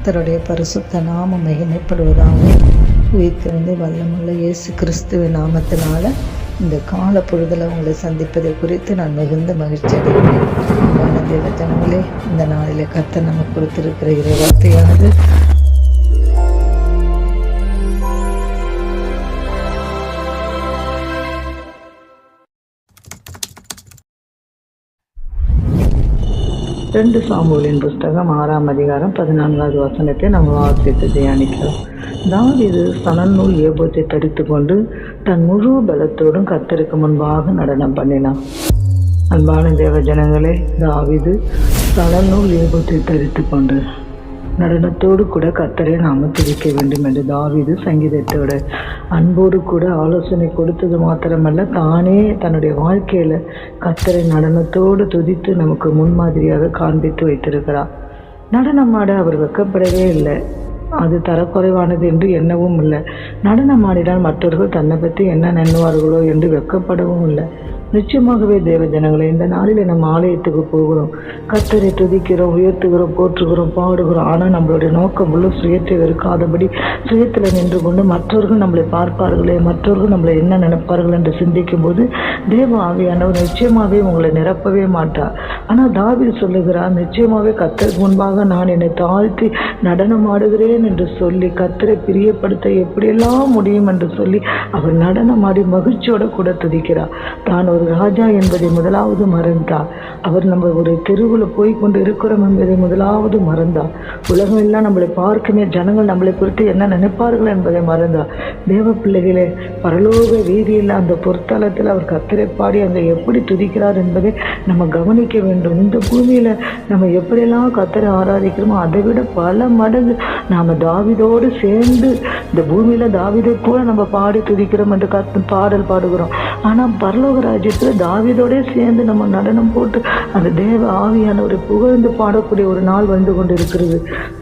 கர்த்தருடைய பரிசுத்த நாமம் மகிமைப்படுவதாக. உயிர்த்தெழுந்த வல்லமுள்ள இயேசு கிறிஸ்துவின் நாமத்தினால இந்த கால பொழுதில் உங்களை சந்திப்பதை குறித்து நான் மிகுந்த மகிழ்ச்சி அடைகிறேன். அன்பான தேவ ஜனங்களே, இந்த நாளிலே கர்த்தர் நமக்கு கொடுத்திருக்கிற இறை வார்த்தையானது ரெண்டு சாமுவேலின் புஸ்தகம் 6ஆம் அதிகாரம் 14வது வசனத்தை நம்ம வாசித்து தியானிக்கிறோம். தாவீது சணல் நூல் ஏபோத்தை தரித்து கொண்டு தன் முழு பலத்தோடும் கர்த்தருக்கு முன்பாக நடனம் பண்ணினான். அன்பான தேவ ஜனங்களே, தாவீது சணல் நூல் ஏபோத்தை தரித்து கொண்டு நடனத்தோடு கூட கர்த்தரை நாம துதிக்க வேண்டும் என்று தாவீது சங்கீதத்தோட அன்போடு கூட ஆலோசனை கொடுத்தது மாத்திரமல்ல, தானே தன்னுடைய வாழ்க்கையில கர்த்தரை நடனத்தோடு துதித்து நமக்கு முன்மாதிரியாக காண்பித்து வைத்திருக்கிறார். நடனம் ஆட அவர் வெட்கப்படவே இல்லை. அது தரக்குறைவானது என்று எண்ணவும் இல்லை. நடனம் ஆடினால் மற்றவர்கள் தன்னை பற்றி என்ன எண்ணுவார்களோ என்று வெட்கப்படவும் இல்லை. நிச்சயமாகவே தேவ ஜனங்களை, இந்த நாளில் நம்ம ஆலயத்துக்கு போகிறோம், கர்த்தரை துதிக்கிறோம், உயர்த்துகிறோம், போற்றுகிறோம், பாடுகிறோம். ஆனால் நம்மளுடைய நோக்கம் முழு சுயத்தை வெறுக்காதபடி சுயத்தில் நின்று கொண்டு மற்றவர்கள் நம்மளை பார்ப்பார்களே, மற்றவர்கள் நம்மளை என்ன நினைப்பார்கள் என்று சிந்திக்கும் போது தேவ ஆவியானவர் நிச்சயமாகவே உங்களை நிரப்பவே மாட்டார். ஆனால் தாவீது சொல்லுகிறார், நிச்சயமாகவே கர்த்தருக்கு முன்பாக நான் என்னை தாழ்த்தி நடனம் ஆடுகிறேன் என்று சொல்லி கர்த்தரை பிரியப்படுத்த எப்படியெல்லாம் முடியும் என்று சொல்லி அவர் நடனமாடி மகிழ்ச்சியோடு கூட துதிக்கிறார். தான் ஒரு ராஜா என்பதை முதலாவது மறந்தார். அவர் நம்ம ஒரு தெருவில் போய் கொண்டு இருக்கிறோம் என்பதை முதலாவது மறந்தார். உலகம் எல்லாம் நம்மளை பார்க்குமே, ஜனங்கள் நம்மளை குறித்து என்ன நினைப்பார்கள் என்பதை மறந்தார். தேவ பிள்ளைகளே, பரலோக வீதியில் அந்த பொற்தலத்தில் அவர் கர்த்தரை பாடி அங்கே எப்படி துதிக்கிறார் என்பதை நம்ம கவனிக்க வேண்டும். இந்த பூமியில் நம்ம எப்படியெல்லாம் கர்த்தரை ஆராதிக்கிறோமோ அதை விட பல மடங்கு நாம் தாவீதோடு சேர்ந்து இந்த பூமியில் தாவீதை கூட நம்ம பாடி துதிக்கிறோம் என்று பாடல் பாடுகிறோம். ஆனால் பரலோக ராஜ்யத்தில் தாவீதோடே சேர்ந்து நம்ம நடனம் போட்டு அந்த தேவ ஆவியானவரை புகழ்ந்து பாடக்கூடிய ஒரு நாள் வந்து கொண்டு இருக்கிறது.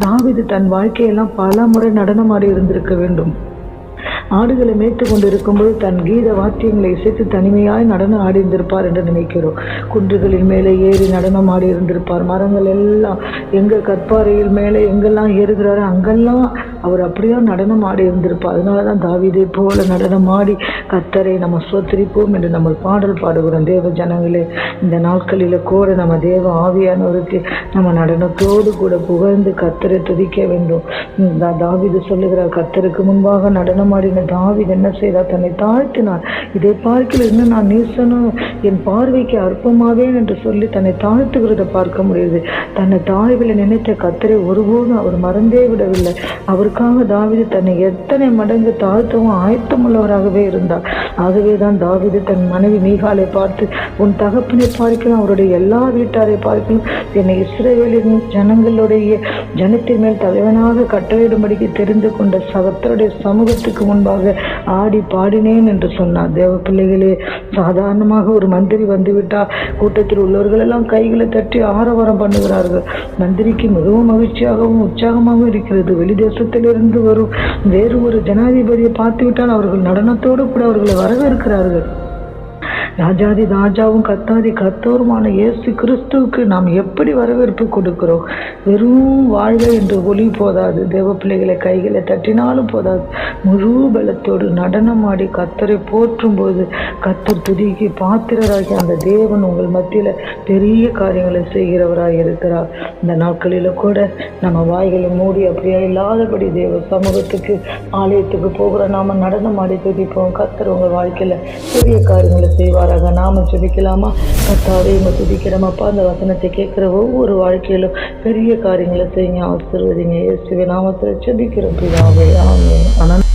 தாவீது தன் வாழ்க்கையெல்லாம் பல முறை நடனமாடி இருந்திருக்க வேண்டும். ஆடுகளை மேய்த்து கொண்டு இருக்கும்போது தன் கீத வாத்தியங்களை இசைத்து தனிமையாய் நடனம் ஆடி இருந்திருப்பார் என்று நினைக்கிறோம். குன்றுகளின் மேலே ஏறி நடனம் ஆடி இருந்திருப்பார். மரங்கள் எல்லாம் எங்க கற்பாறையில் மேலே எங்கெல்லாம் ஏறுகிறாரோ அங்கெல்லாம் அவர் அப்படியே நடனம் ஆடி இருந்திருப்பார். அதனால தான் தாவீதை போல நடனம் ஆடி கர்த்தரை நம்ம ஸ்தோத்திரிப்போம் என்று நம்ம பாடல் பாடுகிறோம். தேவ ஜனங்களே, இந்த நாட்களில் கூட நம்ம தேவ ஆவியானவருக்கு நம்ம நடனத்தோடு கூட புகழ்ந்து கர்த்தரை துதிக்க வேண்டும். தாவீது சொல்லுகிறார், கர்த்தருக்கு முன்பாக நடனமாடின தாவீது என்ன செய்தார்? தன்னை தாழ்த்தினார். இதை பார்க்கல இன்னும் நான் நீசனும் என் பார்வைக்கு அற்பமாவேன் என்று சொல்லி தன்னை தாழ்த்துகிறத பார்க்க முடியுது. தன்னை தாழ்வில் நினைத்த கர்த்தரை ஒருபோதும் அவர் மறந்தே விடவில்லை. அவருக்காக தாவீது தன்னை எத்தனை மடங்கு தாழ்த்தவும் ஆயத்தமுள்ளவராகவே இருந்தார். ஆகவே தான் தாவீது தன் மனைவி மீகாலை பார்த்து, உன் தகப்பனை பார்க்கலாம், அவருடைய எல்லா வீட்டாரை பார்க்கலாம், என்னை இஸ்ரவேலின் ஜனங்களுடைய ஜனத்தின் மேல் தலைவனாக கட்டளையிடும்படிக்கு தெரிந்து கொண்ட கர்த்தருடைய சமூகத்துக்கு முன்பாக ஆடி பாடினேன் என்று சொன்னார். தேவ பிள்ளைகளே, சாதாரணமாக ஒரு மந்திரி வந்துவிட்டால் கூட்டத்தில் உள்ளவர்கள் எல்லாம் கைகளை தட்டி ஆரவாரம் பண்ணுகிறார்கள். மந்திரிக்கு மிகவும் மகிழ்ச்சியாகவும் உற்சாகமாகவும் இருக்கிறது. வெளி தேசத்திலிருந்து வரும் வேறு ஒரு ஜனாதிபதியை பார்த்துவிட்டால் அவர்கள் நடனத்தோடு கூட அவர்களை வரவேற்கிறார்கள். ராஜாதி ராஜாவும் கர்த்தாதி கர்த்தருமான இயேசு கிறிஸ்துவுக்கு நாம் எப்படி வரவேற்பு கொடுக்கிறோம்? வெறும் வாழ்க என்று ஒளி போதாது. தேவ பிள்ளைகளை கைகளை தட்டினாலும் போதாது. முழு பலத்தோடு நடனமாடி கர்த்தரை போற்றும் போது கர்த்தர் துதிக்கு பாத்திரராகி அந்த தேவன் உங்கள் மத்தியில் பெரிய காரியங்களை செய்கிறவராக இருக்கிறார். இந்த நாட்களில் கூட நம்ம வாய்களை மூடி அப்படியே இல்லாதபடி தேவ சமூகத்துக்கு ஆலயத்துக்கு போகிற நாம நடனமாடி துதிப்போம். கர்த்தர் உங்கள் வாழ்க்கையில் பெரிய காரியங்களை செய்வார். நாம ஜெபிக்கலாமா? கர்த்தாவே, உங்க துதிக்கிறோமப்பா. அந்த வசனத்தை கேட்கிற ஒவ்வொரு வாழ்க்கையிலும் பெரிய காரியங்களை செய்யுங்க, ஆசீர்வதிங்க. இயேசுவின் நாமத்தில் ஜெபிக்கிறோம் பிதாவே, ஆமென்.